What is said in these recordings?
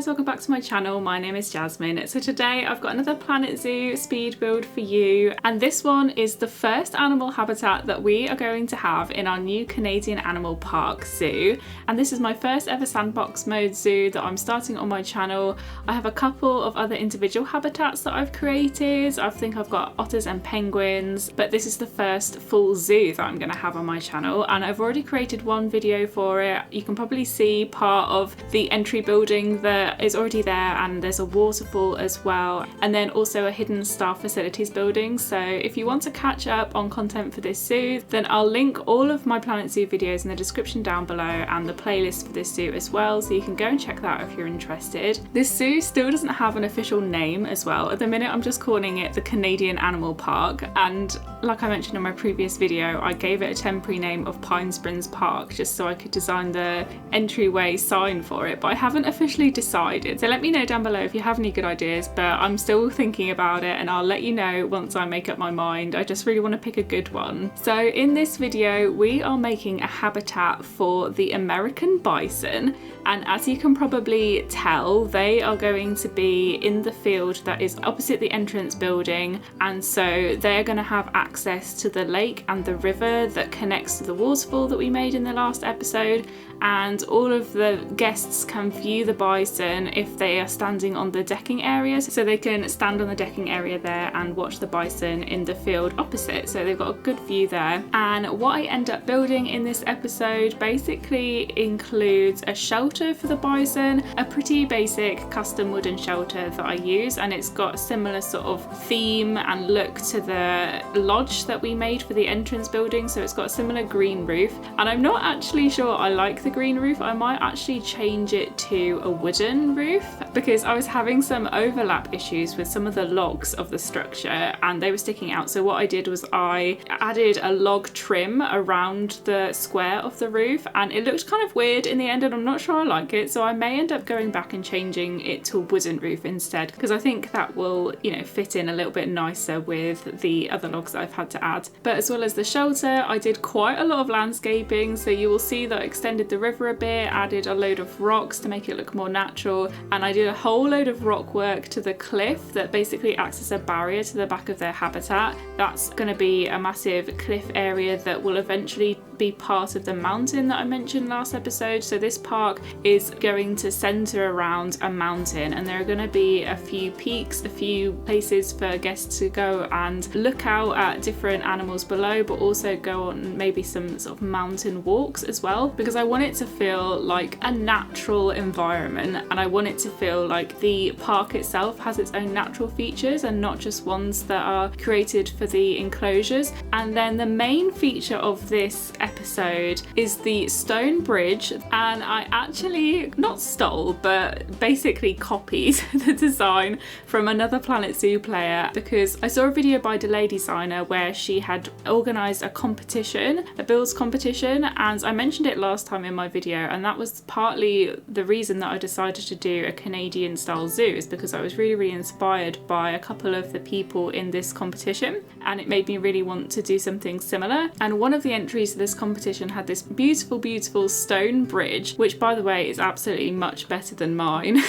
guys, welcome back to my channel. My name is Jasmine. So today I've got another Planet Zoo speed build for you, and this one is the first animal habitat that we are going to have in our new Canadian Animal Park Zoo. And this is my first ever Sandbox mode zoo that I'm starting on my channel. I have a couple of other individual habitats that I've created. I think I've got otters and penguins, but this is the first full zoo that I'm going to have on my channel, and I've already created one video for it. You can probably see part of the entry building that is already there, and there's a waterfall as well, and then also a hidden staff facilities building. So if you want to catch up on content for this zoo, then I'll link all of my Planet Zoo videos in the description down below and the playlist for this zoo as well, so you can go and check that out if you're interested. This zoo still doesn't have an official name as well. At the minute I'm just calling it the Canadian Animal Park, and like I mentioned in my previous video, I gave it a temporary name of Pine Springs Park just so I could design the entryway sign for it, but I haven't officially decided. So let me know down below if you have any good ideas, but I'm still thinking about it and I'll let you know once I make up my mind. I just really want to pick a good one. So in this video we are making a habitat for the American bison, and as you can probably tell, they are going to be in the field that is opposite the entrance building, and so they're going to have access to the lake and the river that connects to the waterfall that we made in the last episode, and all of the guests can view the bison if they are standing on the decking areas, so they can stand on the decking area there and watch the bison in the field opposite, so they've got a good view there. And what I end up building in this episode basically includes a shelter for the bison, a pretty basic custom wooden shelter that I use, and it's got a similar sort of theme and look to the lodge that we made for the entrance building, so it's got a similar green roof, and I'm not actually sure I like the green roof. I might actually change it to a wooden roof because I was having some overlap issues with some of the logs of the structure and they were sticking out. So what I did was I added a log trim around the square of the roof, and it looked kind of weird in the end and I'm not sure I like it, so I may end up going back and changing it to a wooden roof instead, because I think that will, you know, fit in a little bit nicer with the other logs that I've had to add. But as well as the shelter, I did quite a lot of landscaping, so you will see that I extended the river a bit, added a load of rocks to make it look more natural, and I did a whole load of rock work to the cliff that basically acts as a barrier to the back of their habitat. That's going to be a massive cliff area that will eventually be part of the mountain that I mentioned last episode. So this park is going to center around a mountain, and there are going to be a few peaks, a few places for guests to go and look out at different animals below, but also go on maybe some sort of mountain walks as well, because I want it to feel like a natural environment, and I want it to feel like the park itself has its own natural features and not just ones that are created for the enclosures. And then the main feature of this episode is the stone bridge, and I actually not stole but basically copied the design from another Planet Zoo player, because I saw a video by Delay Designer where she had organised a competition, a builds competition, and I mentioned it last time in my video, and that was partly the reason that I decided to do a Canadian style zoo, is because I was really inspired by a couple of the people in this competition, and it made me really want to do something similar. And one of the entries to this competition had this beautiful stone bridge, which by the way is absolutely much better than mine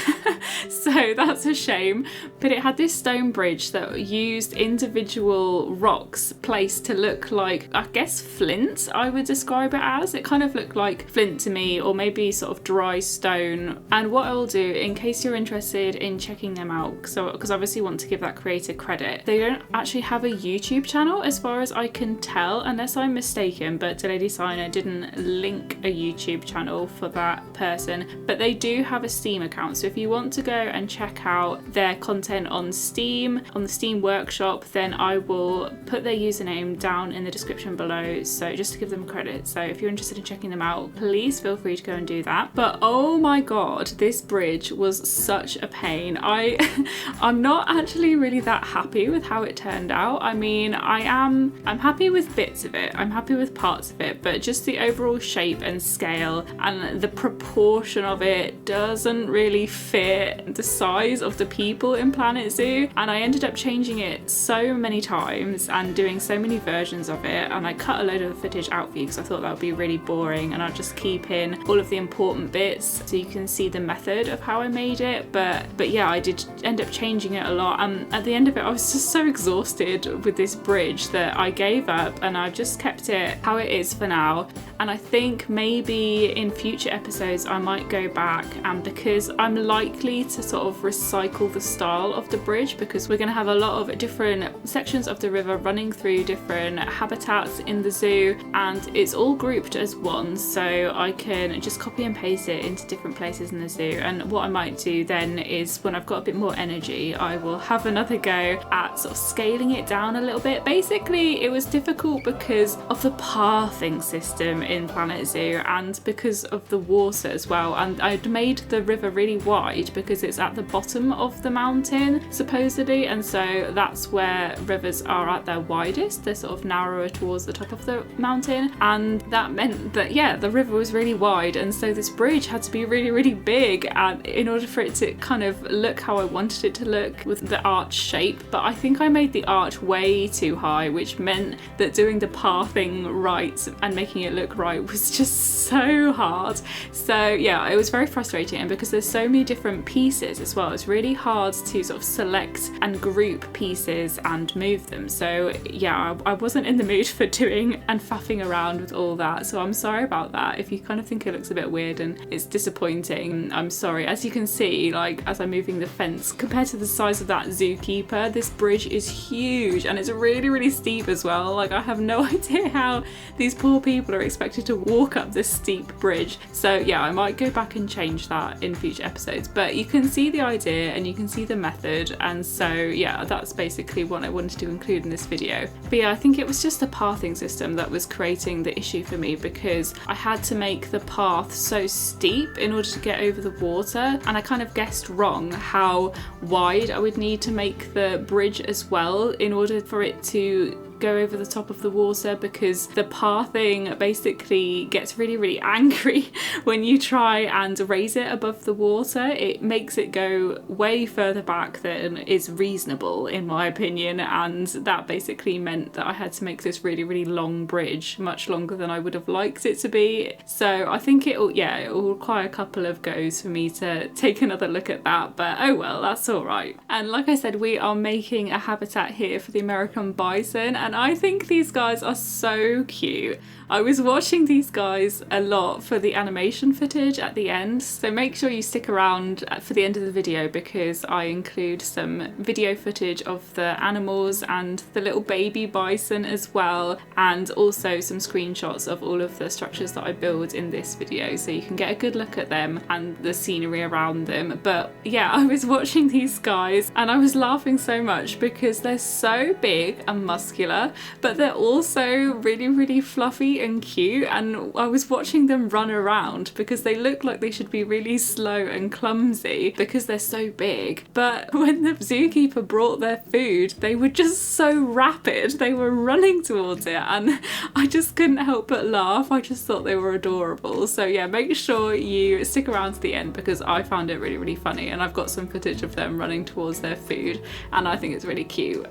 so that's a shame, but it had this stone bridge that used individual rocks placed to look like, I guess, flint, I would describe it as. It kind of looked like flint to me, or maybe sort of dry stone. And what I will do, in case you're interested in checking them out, because I obviously want to give that creator credit, they don't actually have a YouTube channel as far as I can tell, unless I'm mistaken, but Delay Designer didn't link a YouTube channel for that person, but they do have a Steam account. So if you want to go and check out their content on Steam, on the Steam Workshop, then I will put their username down in the description below, so just to give them credit. So if you're interested in checking them out, please feel free to go and do that. But oh my god, this bridge was such a pain. I'm not actually really that happy with how it turned out. I mean, I'm happy with bits of it, I'm happy with parts of it, it, but just the overall shape and scale and the proportion of it doesn't really fit the size of the people in Planet Zoo. And I ended up changing it so many times and doing so many versions of it, and I cut a load of the footage out for you because I thought that would be really boring, and I'll just keep in all of the important bits so you can see the method of how I made it. But yeah, I did end up changing it a lot, and at the end of it I was just so exhausted with this bridge that I gave up, and I've just kept it how it is for now. And I think maybe in future episodes I might go back, and because I'm likely to sort of recycle the style of the bridge, because we're going to have a lot of different sections of the river running through different habitats in the zoo, and it's all grouped as one, so I can just copy and paste it into different places in the zoo. And what I might do then is, when I've got a bit more energy, I will have another go at sort of scaling it down a little bit. Basically it was difficult because of the pathing system in Planet Zoo and because of the water as well, and I'd made the river really wide because it's at the bottom of the mountain supposedly, and so that's where rivers are at their widest. They're sort of narrower towards the top of the mountain, and that meant that, yeah, the river was really wide, and so this bridge had to be really, really big, and in order for it to kind of look how I wanted it to look with the arch shape. But I think I made the arch way too high, which meant that doing the pathing right and making it look right was just so hard. So yeah, it was very frustrating, and because there's so many different pieces as well, it's really hard to sort of select and group pieces and move them. So yeah, I wasn't in the mood for doing and faffing around with all that, so I'm sorry about that. If you kind of think it looks a bit weird and it's disappointing, I'm sorry. As you can see, like as I'm moving the fence, compared to the size of that zookeeper, this bridge is huge, and it's really, really steep as well. Like I have no idea how these poor people are expected to walk up this steep bridge. So yeah, I might go back and change that in future episodes, but you can see the idea and you can see the method, and so yeah, that's basically what I wanted to include in this video. But yeah, I think it was just the pathing system that was creating the issue for me, because I had to make the path so steep in order to get over the water, and I kind of guessed wrong how wide I would need to make the bridge as well in order for it to go over the top of the water, because the pathing basically gets really, really angry when you try and raise it above the water. It makes it go way further back than is reasonable in my opinion, and that basically meant that I had to make this really, really long bridge, much longer than I would have liked it to be. So I think it will require a couple of goes for me to take another look at that, but oh well, that's all right. And like I said, we are making a habitat here for the American bison, and I think these guys are so cute. I was watching these guys a lot for the animation footage at the end, so make sure you stick around for the end of the video, because I include some video footage of the animals and the little baby bison as well, and also some screenshots of all of the structures that I build in this video, so you can get a good look at them and the scenery around them. But yeah, I was watching these guys and I was laughing so much because they're so big and muscular, but they're also really, really fluffy and cute, and I was watching them run around because they look like they should be really slow and clumsy because they're so big, but when the zookeeper brought their food, they were just so rapid. They were running towards it, and I just couldn't help but laugh. I just thought they were adorable. So yeah, make sure you stick around to the end because I found it really, really funny, and I've got some footage of them running towards their food and I think it's really cute.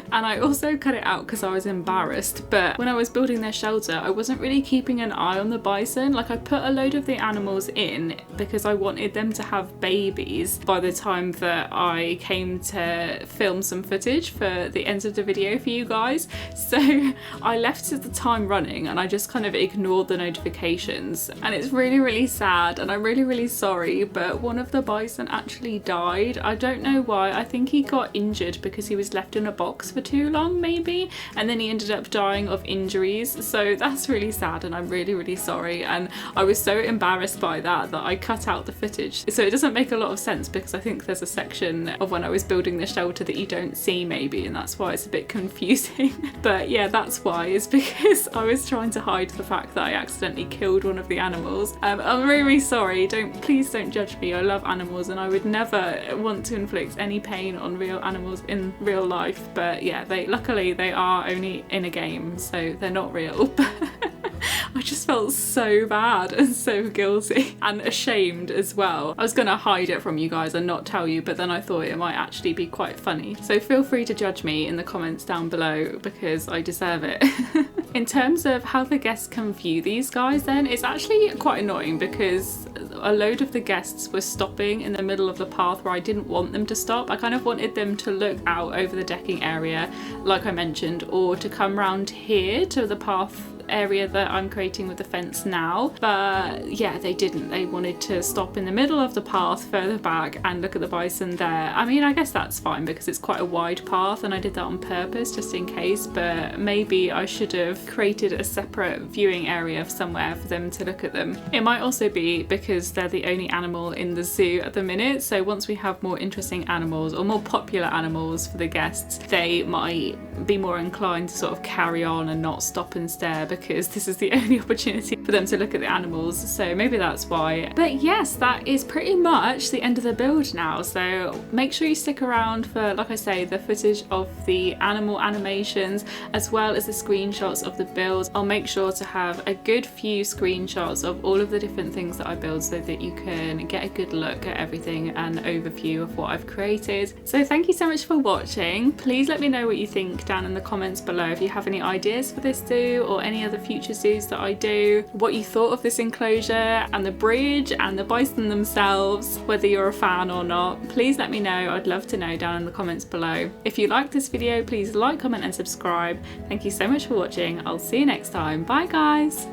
And I also cut it out because I was embarrassed, but when I was building their shelter I wasn't really keeping an eye on the bison. Like I put a load of the animals in because I wanted them to have babies by the time that I came to film some footage for the end of the video for you guys. So I left the time running and I just kind of ignored the notifications, and it's really, really sad, and I'm really, really sorry, but one of the bison actually died. I don't know why. I think he got injured because he was left in a box for too long maybe, and then he ended up dying of injuries. So that's really sad, and I'm really, really sorry, and I was so embarrassed by that I cut out the footage. So it doesn't make a lot of sense because I think there's a section of when I was building the shelter that you don't see maybe, and that's why it's a bit confusing. But yeah, that's why, is because I was trying to hide the fact that I accidentally killed one of the animals. I'm really, really sorry. Please don't judge me. I love animals and I would never want to inflict any pain on real animals in real life, but yeah, luckily they are only in a game, so they're not real. just felt so bad and so guilty and ashamed as well. I was gonna hide it from you guys and not tell you, but then I thought it might actually be quite funny. So feel free to judge me in the comments down below because I deserve it. In terms of how the guests can view these guys then, it's actually quite annoying because a load of the guests were stopping in the middle of the path where I didn't want them to stop. I kind of wanted them to look out over the decking area, like I mentioned, or to come round here to the path area that I'm creating with the fence now, but yeah, they didn't. They wanted to stop in the middle of the path further back and look at the bison there. I mean, I guess that's fine because it's quite a wide path and I did that on purpose just in case, but maybe I should have created a separate viewing area somewhere for them to look at them. It might also be because they're the only animal in the zoo at the minute, so once we have more interesting animals or more popular animals for the guests, they might be more inclined to sort of carry on and not stop and stare because this is the only opportunity for them to look at the animals, so maybe that's why. But yes, that is pretty much the end of the build now, so make sure you stick around for, like I say, the footage of the animal animations as well as the screenshots of the builds. I'll make sure to have a good few screenshots of all of the different things that I build so that you can get a good look at everything and overview of what I've created. So thank you so much for watching. Please let me know what you think down in the comments below if you have any ideas for this zoo or any other future zoos that I do, what you thought of this enclosure and the bridge and the bison themselves, whether you're a fan or not. Please let me know. I'd love to know down in the comments below. If you like this video, please like, comment and subscribe. Thank you so much for watching. I'll see you next time. Bye guys.